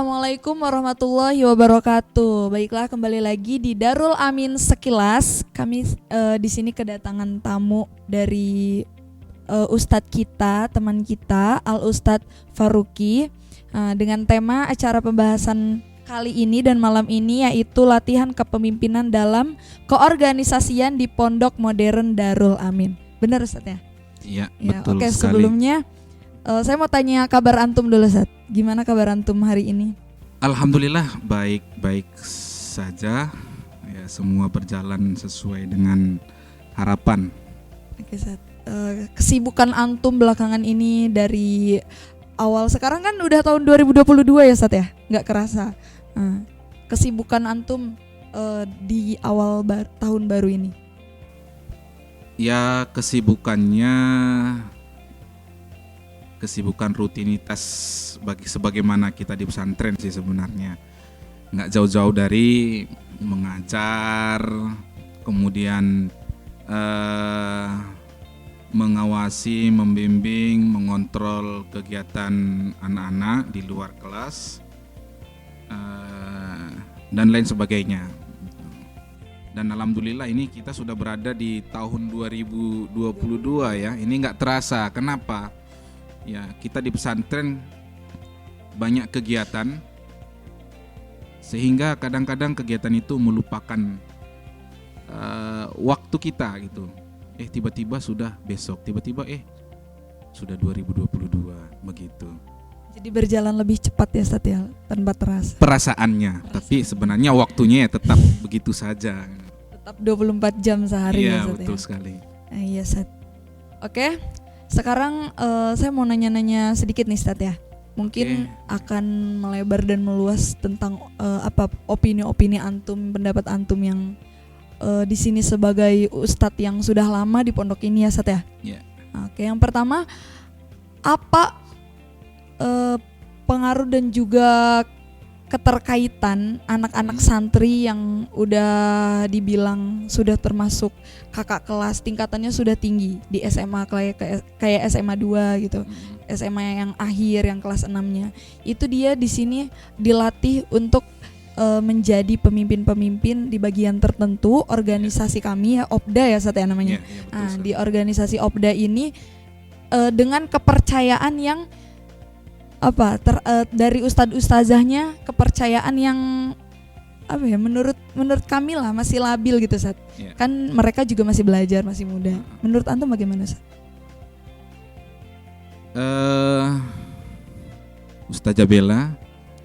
Assalamualaikum warahmatullahi wabarakatuh. Baiklah, kembali lagi di Darul Amin Sekilas. Kami di sini kedatangan tamu dari Ustadz kita, teman kita, Al Ustadz Faruqi, dengan tema acara pembahasan kali ini dan malam ini yaitu latihan kepemimpinan dalam keorganisasian di Pondok Modern Darul Amin. Benar Ustadz ya? Iya, Ya, betul oke, sekali. sebelumnya saya mau tanya kabar antum dulu, Ustadz. Gimana kabar antum hari ini? Alhamdulillah baik-baik saja. Ya, semua berjalan sesuai dengan harapan. Oke, Ustadz. Kesibukan antum belakangan ini dari awal, sekarang kan udah tahun 2022 ya, Ustadz ya? Nggak kerasa. Kesibukan antum di awal tahun baru ini? Ya, kesibukan rutinitas sebagaimana kita di pesantren sih sebenarnya. Nggak jauh-jauh dari mengajar, kemudian mengawasi, membimbing, mengontrol kegiatan anak-anak di luar kelas, dan lain sebagainya. Dan alhamdulillah ini kita sudah berada di tahun 2022 ya. Ini nggak terasa. Kenapa? Ya, kita di pesantren banyak kegiatan sehingga kadang-kadang kegiatan itu melupakan waktu kita gitu. Tiba-tiba sudah besok, tiba-tiba sudah 2022 begitu. Jadi berjalan lebih cepat ya, Ustadz ya, tanpa terasa. Perasaannya, tapi sebenarnya waktunya ya tetap begitu saja. Tetap 24 jam sehari ya, Iya, Ustadz betul ya. sekali. Iya, Ustadz. Oke. Sekarang saya mau nanya-nanya sedikit nih, Ustadz ya. Mungkin akan melebar dan meluas tentang opini-opini antum, pendapat antum yang di sini sebagai ustadz yang sudah lama di pondok ini ya, Ustadz ya. Yeah. Oke, yang pertama, apa pengaruh dan juga keterkaitan anak-anak santri yang udah dibilang sudah termasuk kakak kelas, tingkatannya sudah tinggi di SMA kayak SMA 2 gitu. SMA yang akhir, yang kelas 6-nya. Itu dia di sini dilatih untuk menjadi pemimpin-pemimpin di bagian tertentu organisasi kami ya, Opda ya, Ustadz ya namanya. Betul, Di organisasi Opda ini dengan kepercayaan yang dari ustadz-ustazahnya, kepercayaan yang menurut kami lah masih labil gitu, Ustadz. Kan mereka juga masih belajar, masih muda. Menurut antum bagaimana, Ustadz? Ustazah Bella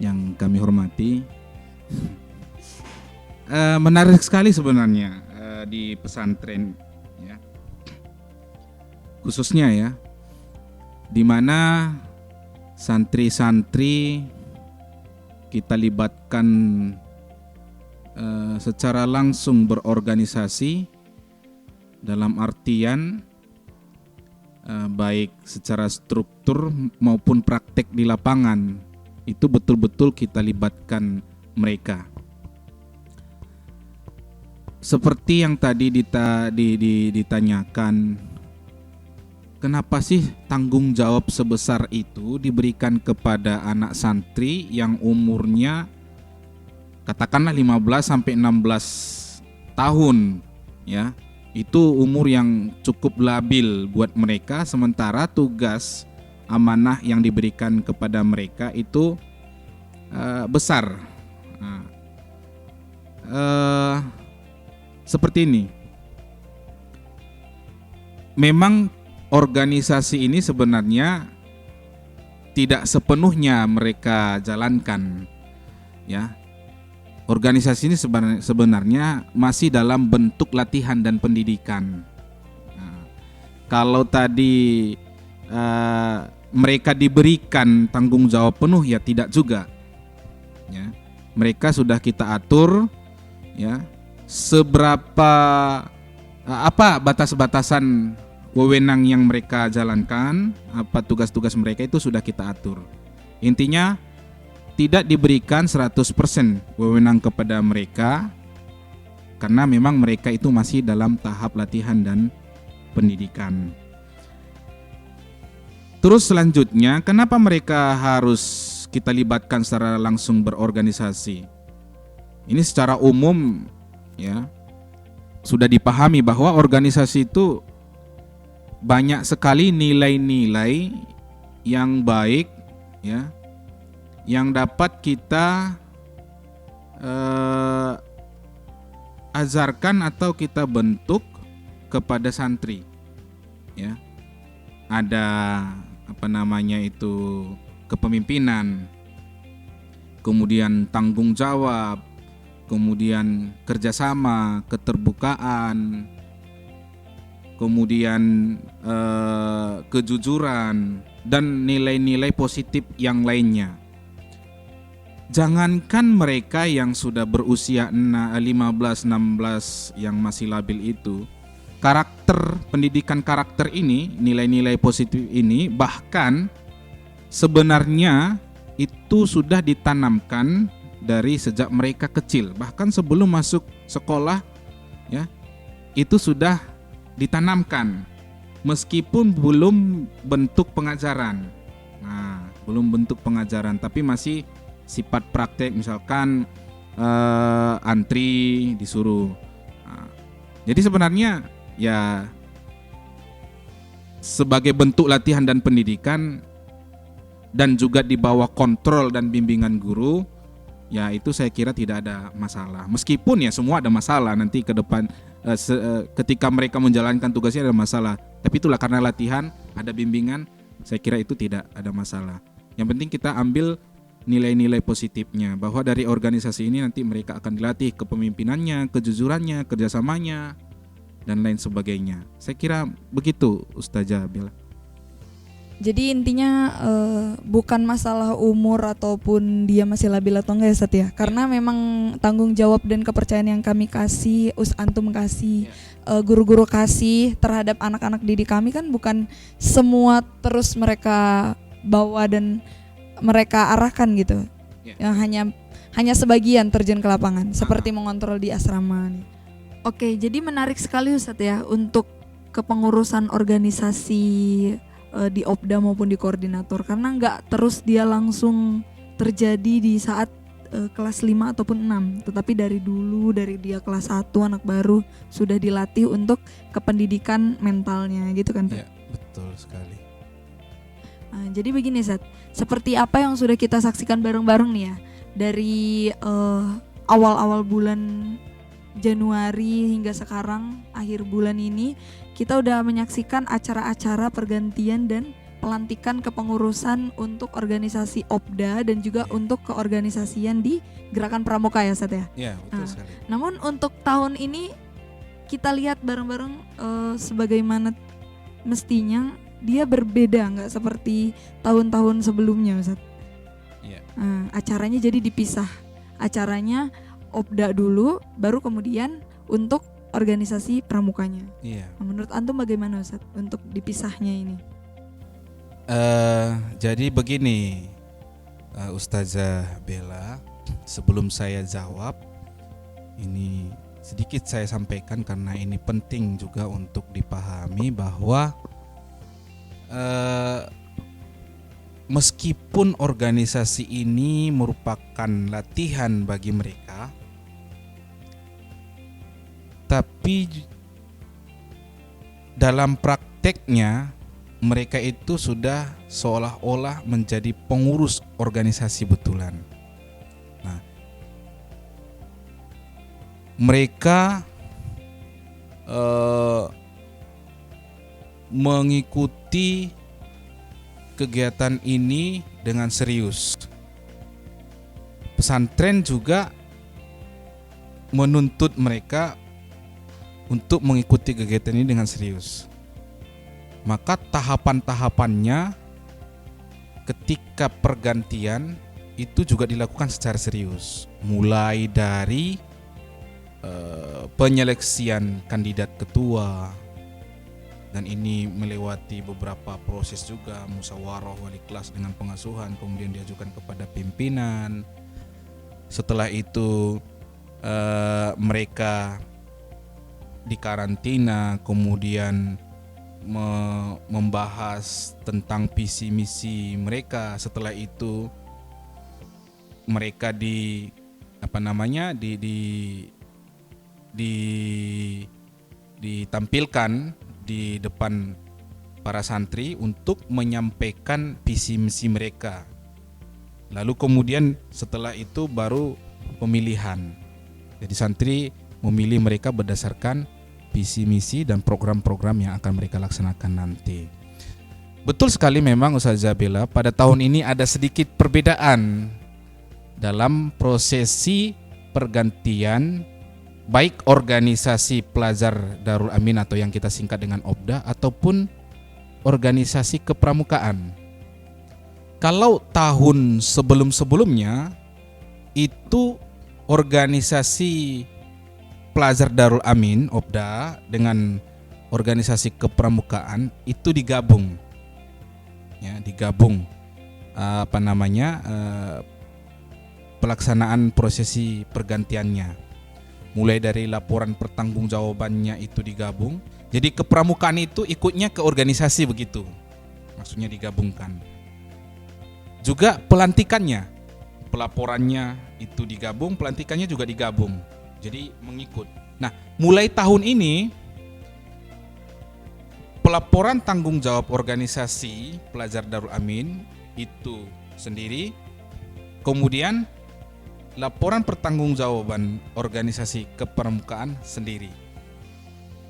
yang kami hormati, menarik sekali sebenarnya di pesantren ya, khususnya ya, di mana santri-santri kita libatkan secara langsung berorganisasi dalam artian baik secara struktur maupun praktek di lapangan, itu betul-betul kita libatkan mereka. Seperti yang tadi ditanyakan, kenapa sih tanggung jawab sebesar itu diberikan kepada anak santri yang umurnya katakanlah 15 sampai 16 tahun ya. Itu umur yang cukup labil buat mereka, sementara tugas amanah yang diberikan kepada mereka itu besar. Seperti ini. Memang organisasi ini sebenarnya tidak sepenuhnya mereka jalankan, ya. Organisasi ini sebenarnya masih dalam bentuk latihan dan pendidikan. Kalau tadi mereka diberikan tanggung jawab penuh, ya tidak juga. Ya, mereka sudah kita atur, ya, seberapa apa batas-batasan wewenang yang mereka jalankan, apa tugas-tugas mereka itu sudah kita atur. Intinya tidak diberikan 100% wewenang kepada mereka karena memang mereka itu masih dalam tahap latihan dan pendidikan. Terus selanjutnya, kenapa mereka harus kita libatkan secara langsung berorganisasi. Ini secara umum ya sudah dipahami bahwa organisasi itu banyak sekali nilai-nilai yang baik ya, yang dapat kita ajarkan atau kita bentuk kepada santri ya. Ada kepemimpinan, kemudian tanggung jawab, kemudian kerjasama, keterbukaan, kemudian kejujuran, dan nilai-nilai positif yang lainnya. Jangankan mereka yang sudah berusia 15-16 yang masih labil itu, pendidikan karakter ini, nilai-nilai positif ini bahkan sebenarnya itu sudah ditanamkan dari sejak mereka kecil, bahkan sebelum masuk sekolah ya, itu sudah ditanamkan meskipun belum bentuk pengajaran. Nah, belum bentuk pengajaran tapi masih sifat praktek, misalkan antri disuruh. Nah, jadi sebenarnya ya sebagai bentuk latihan dan pendidikan dan juga di bawah kontrol dan bimbingan guru, ya itu saya kira tidak ada masalah. Meskipun ya semua ada masalah nanti ke depan ketika mereka menjalankan tugasnya ada masalah. Tapi itulah karena latihan, ada bimbingan, saya kira itu tidak ada masalah. Yang penting kita ambil nilai-nilai positifnya, bahwa dari organisasi ini nanti mereka akan dilatih kepemimpinannya, kejujurannya, kerjasamanya, dan lain sebagainya. Saya kira begitu Ustazah Bella. Jadi intinya bukan masalah umur ataupun dia masih labil atau enggak ya Ustaz ya. Karena memang tanggung jawab dan kepercayaan yang kami kasih, antum kasih, guru-guru kasih terhadap anak-anak didik kami kan bukan semua terus mereka bawa dan mereka arahkan gitu. Yang hanya sebagian terjun ke lapangan, seperti mengontrol di asrama nih. Oke, jadi menarik sekali Ustaz ya untuk kepengurusan organisasi di Opda maupun di koordinator, karena nggak terus dia langsung terjadi di saat kelas 5 ataupun 6, tetapi dari dulu, dari dia kelas 1 anak baru sudah dilatih untuk kependidikan mentalnya gitu kan Pak? Ya, betul sekali. Nah, jadi begini Zat, seperti apa yang sudah kita saksikan bareng-bareng nih ya, dari awal-awal bulan Januari hingga sekarang akhir bulan ini, kita udah menyaksikan acara-acara pergantian dan pelantikan kepengurusan untuk organisasi Opda dan juga untuk keorganisasian di Gerakan Pramuka ya Zat ya? Ya, betul sekali. Namun untuk tahun ini kita lihat bareng-bareng sebagaimana mestinya dia berbeda, nggak seperti tahun-tahun sebelumnya Ustaz. Iya. Acaranya jadi dipisah. Acaranya Opda dulu, baru kemudian untuk organisasi pramukanya. Iya. Nah, menurut antum bagaimana Ustaz untuk dipisahnya ini? Jadi begini, Ustazah Bella, sebelum saya jawab, ini sedikit saya sampaikan karena ini penting juga untuk dipahami bahwa meskipun organisasi ini merupakan latihan bagi mereka, tapi dalam prakteknya mereka itu sudah seolah-olah menjadi pengurus organisasi betulan. Nah, mereka mengikuti kegiatan ini dengan serius. Pesantren juga menuntut mereka untuk mengikuti kegiatan ini dengan serius. Maka tahapan-tahapannya ketika pergantian itu juga dilakukan secara serius. Mulai dari penyeleksian kandidat ketua, dan ini melewati beberapa proses juga, musyawarah wali kelas dengan pengasuhan, kemudian diajukan kepada pimpinan. Setelah itu mereka dikarantina, kemudian membahas tentang visi misi mereka. Setelah itu mereka ditampilkan di depan para santri untuk menyampaikan visi misi mereka. Lalu kemudian setelah itu baru pemilihan. Jadi santri memilih mereka berdasarkan visi misi dan program-program yang akan mereka laksanakan nanti. Betul sekali memang Ustazah Bella, pada tahun ini ada sedikit perbedaan dalam prosesi pergantian baik organisasi pelajar Darul Amin atau yang kita singkat dengan OPDA ataupun organisasi kepramukaan. Kalau tahun sebelum-sebelumnya itu organisasi pelajar Darul Amin OPDA dengan organisasi kepramukaan itu digabung. Ya, digabung pelaksanaan prosesi pergantiannya. Mulai dari laporan pertanggungjawabannya itu digabung. Jadi kepramukaan itu ikutnya ke organisasi begitu. Maksudnya digabungkan. Juga pelantikannya, pelaporannya itu digabung, pelantikannya juga digabung. Jadi mengikut. Nah, mulai tahun ini pelaporan tanggung jawab organisasi pelajar Darul Amin itu sendiri, kemudian laporan pertanggungjawaban organisasi kepramukaan sendiri.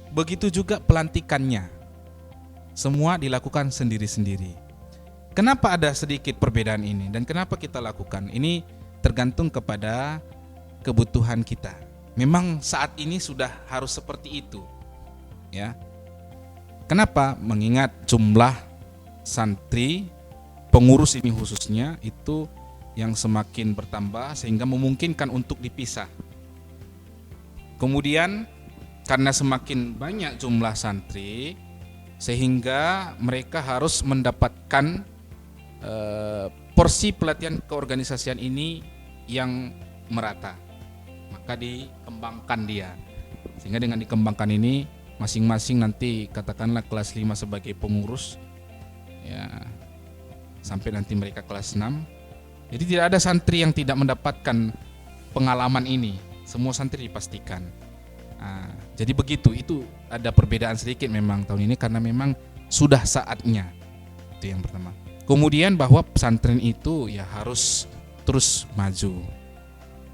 Begitu juga pelantikannya, semua dilakukan sendiri-sendiri. Kenapa ada sedikit perbedaan ini dan kenapa kita lakukan? Ini tergantung kepada kebutuhan kita. Memang saat ini sudah harus seperti itu, ya. Kenapa? Mengingat jumlah santri pengurus ini khususnya itu yang semakin bertambah sehingga memungkinkan untuk dipisah. Kemudian karena semakin banyak jumlah santri sehingga mereka harus mendapatkan porsi pelatihan keorganisasian ini yang merata. Maka dikembangkan dia. Sehingga dengan dikembangkan ini masing-masing nanti katakanlah kelas 5 sebagai pengurus ya, sampai nanti mereka kelas 6. Jadi tidak ada santri yang tidak mendapatkan pengalaman ini. Semua santri dipastikan. Nah, jadi begitu, itu ada perbedaan sedikit memang tahun ini karena memang sudah saatnya. Itu yang pertama. Kemudian bahwa pesantren itu ya harus terus maju.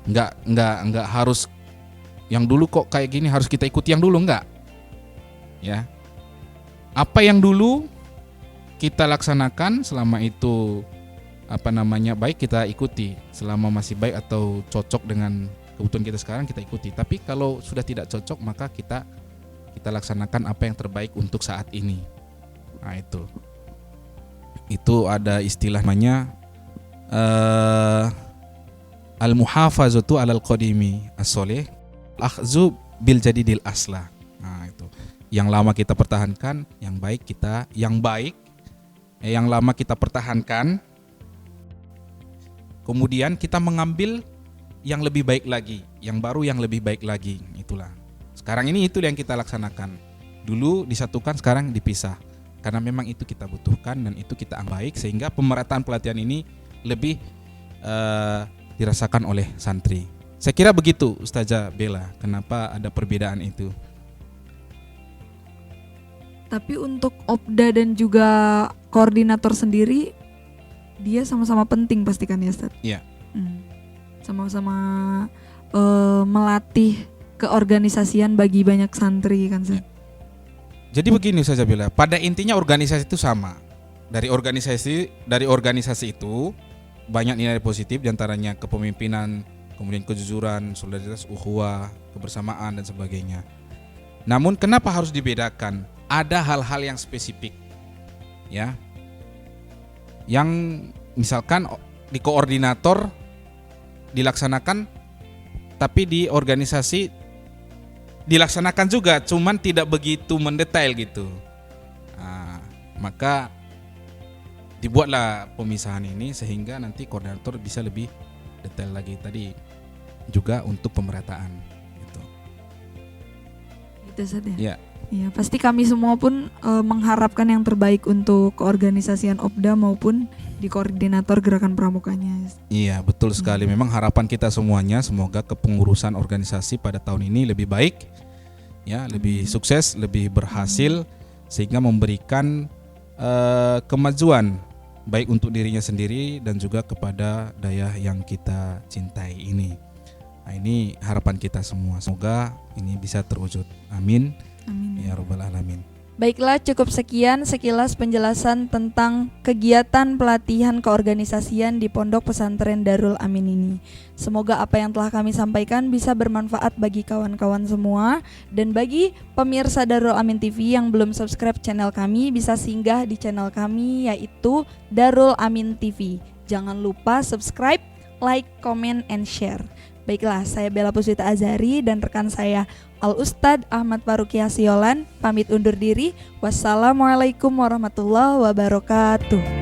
Enggak harus yang dulu kok kayak gini harus kita ikuti yang dulu, enggak. Ya. Apa yang dulu kita laksanakan selama itu baik kita ikuti, selama masih baik atau cocok dengan kebutuhan kita sekarang kita ikuti. Tapi kalau sudah tidak cocok maka kita laksanakan apa yang terbaik untuk saat ini. Nah, itu ada istilah namanya al-muhafazatu 'alal qadimi as-sholih akhzu bil jadidil aslah. Nah, itu. Yang lama kita pertahankan, yang lama kita pertahankan. Kemudian kita mengambil yang lebih baik lagi, yang baru yang lebih baik lagi. Itulah. Sekarang ini itu yang kita laksanakan. Dulu disatukan, sekarang dipisah. Karena memang itu kita butuhkan dan itu kita baik sehingga pemerataan pelatihan ini lebih dirasakan oleh santri. Saya kira begitu Ustazah Bella, kenapa ada perbedaan itu. Tapi untuk OPDA dan juga koordinator sendiri dia sama-sama penting pastikan ya Ustaz? Iya. Sama-sama melatih keorganisasian bagi banyak santri kan Ustaz? Ya. Jadi begini Ustazah Bella, pada intinya organisasi itu sama. Dari organisasi itu banyak nilai positif, diantaranya kepemimpinan, kemudian kejujuran, solidaritas, ukhuwah, kebersamaan dan sebagainya. Namun kenapa harus dibedakan? Ada hal-hal yang spesifik, ya, yang misalkan di koordinator dilaksanakan, tapi di organisasi dilaksanakan juga, cuman tidak begitu mendetail gitu. Nah, maka dibuatlah pemisahan ini sehingga nanti koordinator bisa lebih detail lagi tadi juga untuk pemerataan. Gitu. Gitu Ustaz ya? Ya. Ya, pasti kami semua pun mengharapkan yang terbaik untuk keorganisasian OPDA maupun di koordinator gerakan pramukanya. Iya, betul sekali. Memang harapan kita semuanya semoga kepengurusan organisasi pada tahun ini lebih baik, ya, lebih sukses, lebih berhasil, sehingga memberikan kemajuan baik untuk dirinya sendiri dan juga kepada daerah yang kita cintai ini. Nah, ini harapan kita semua. Semoga ini bisa terwujud. Amin. Amin. Ya Rabbal Alamin. Baiklah, cukup sekian sekilas penjelasan tentang kegiatan pelatihan keorganisasian di Pondok Pesantren Darul Amin ini. Semoga apa yang telah kami sampaikan bisa bermanfaat bagi kawan-kawan semua. Dan bagi pemirsa Darul Amin TV yang belum subscribe channel kami, bisa singgah di channel kami yaitu Darul Amin TV. Jangan lupa subscribe, like, comment, and share. Baiklah, saya Bella Puspita Azhari dan rekan saya Al-Ustadz Ahmad Faruqi Hasiolan pamit undur diri. Wassalamualaikum warahmatullahi wabarakatuh.